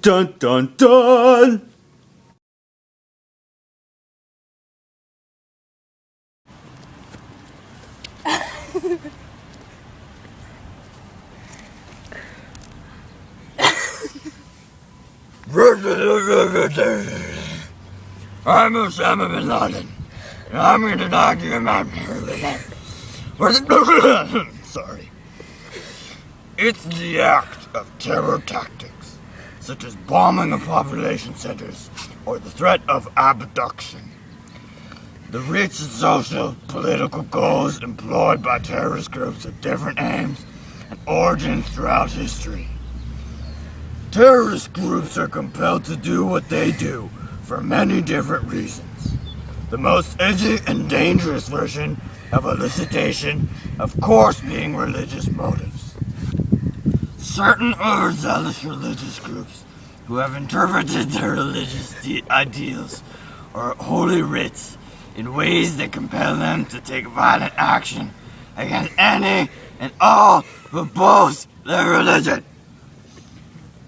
Dun dun dun! I'm Osama bin Laden, and I'm going to talk to you about Sorry. It's the act of terror tactics, such as bombing of population centers or the threat of abduction. The rich and social, political goals employed by terrorist groups have different aims and origins throughout history. Terrorist groups are compelled to do what they do for many different reasons. The most edgy and dangerous version of elicitation, of course, being religious motives. Certain overzealous religious groups who have interpreted their religious ideals or holy writs in ways that compel them to take violent action against any and all who oppose their religion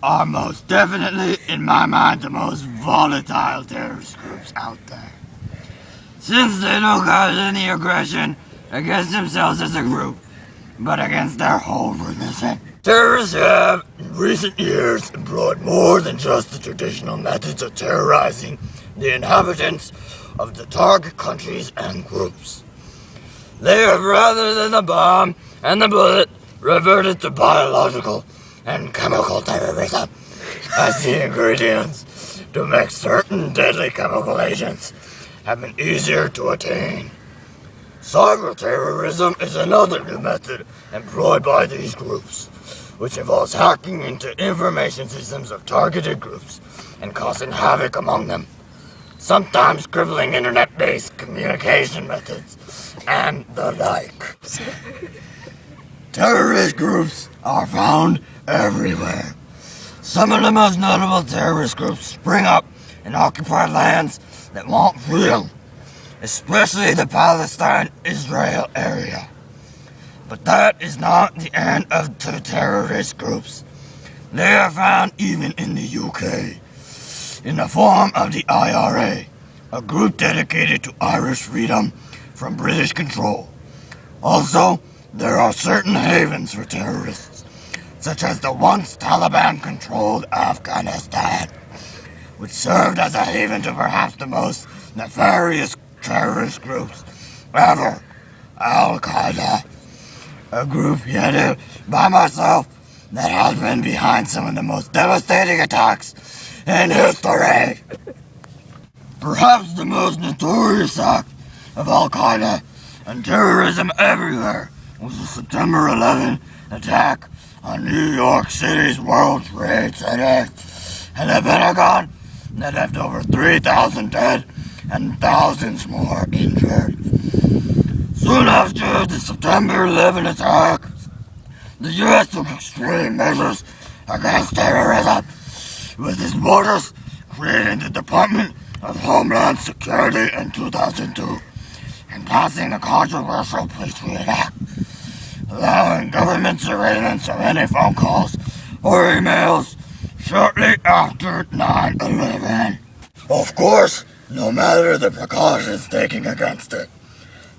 are most definitely, in my mind, the most volatile terrorist groups out there. Since they don't cause any aggression against themselves as a group, but against their whole religion. Terrorists have, in recent years, employed more than just the traditional methods of terrorizing the inhabitants of the target countries and groups. They have, rather than the bomb and the bullet, reverted to biological and chemical terrorism as the ingredients to make certain deadly chemical agents have been easier to attain. Cyber terrorism is another new method employed by these groups, which involves hacking into information systems of targeted groups and causing havoc among them, sometimes crippling internet-based communication methods and the like. Terrorist groups are found everywhere. Some of the most notable terrorist groups spring up in occupied lands that want freedom, especially the Palestine-Israel area. But that is not the end of the terrorist groups. They are found even in the UK, in the form of the IRA, a group dedicated to Irish freedom from British control. Also, there are certain havens for terrorists, such as the once Taliban-controlled Afghanistan, which served as a haven to perhaps the most nefarious terrorist groups ever, Al-Qaeda, a group headed by myself that has been behind some of the most devastating attacks in history. Perhaps the most notorious act of Al-Qaeda and terrorism everywhere was the September 11 attack on New York City's World Trade Center and the Pentagon that left over 3,000 dead and thousands more injured. Soon after the September 11 attack, the U.S. took extreme measures against terrorism, with its borders creating the Department of Homeland Security in 2002 and passing the controversial Patriot Act, allowing government surveillance of any phone calls or emails shortly after 9/11. Of course, no matter the precautions taken against it,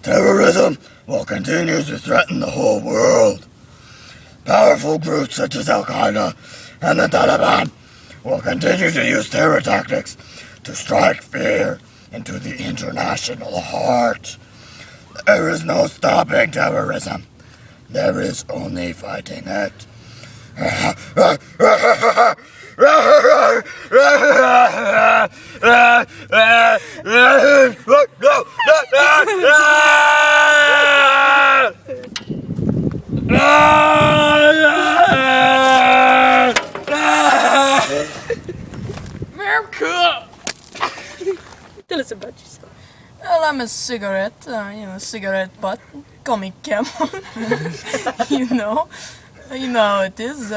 terrorism will continue to threaten the whole world. Powerful groups such as Al-Qaeda and the Taliban will continue to use terror tactics to strike fear into the international heart. There is no stopping terrorism. There is only fighting it. America! Tell us about yourself. Well, I'm a cigarette, cigarette butt, comic camel. you know how it is.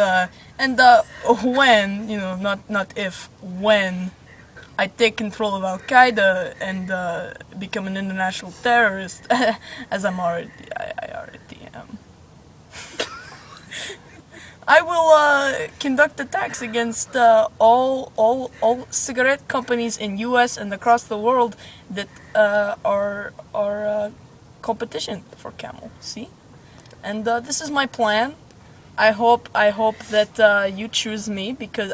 And when, not if, when I take control of Al-Qaeda and become an international terrorist, as I already am. I will conduct attacks against all cigarette companies in U.S. and across the world that are competition for Camel. See, and this is my plan. I hope that you choose me because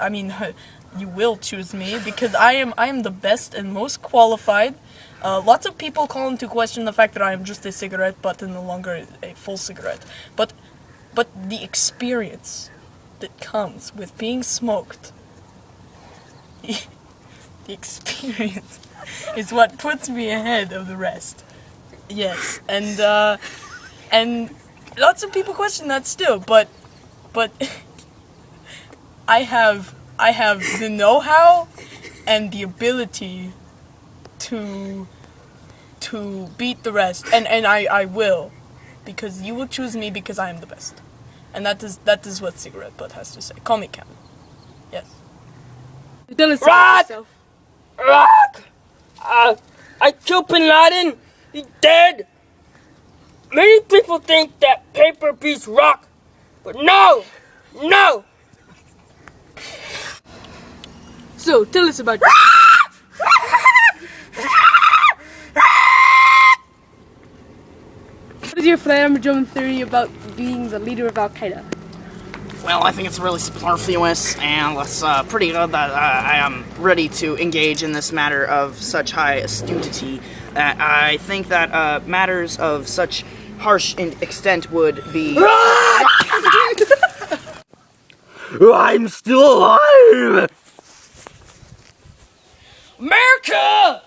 you will choose me because I am the best and most qualified. Lots of people call into question the fact that I am just a cigarette butt and no longer a full cigarette, but the experience that comes with being smoked, the experience is what puts me ahead of the rest. Yes, and lots of people question that still, but I have the know-how and the ability to beat the rest, and I will, because you will choose me because I am the best, and that is what Cigarette Butt has to say. Call me Cam. Yes. Rock! Rock! I killed Bin Laden. He's dead. Many people think that paper beats rock, but no! No! So, tell us about What is your flammable theory about being the leader of Al Qaeda? Well, I think it's really superfluous, and it's pretty good that I am ready to engage in this matter of such high astutity. I think that matters of such harsh extent would be... I'm still alive! America!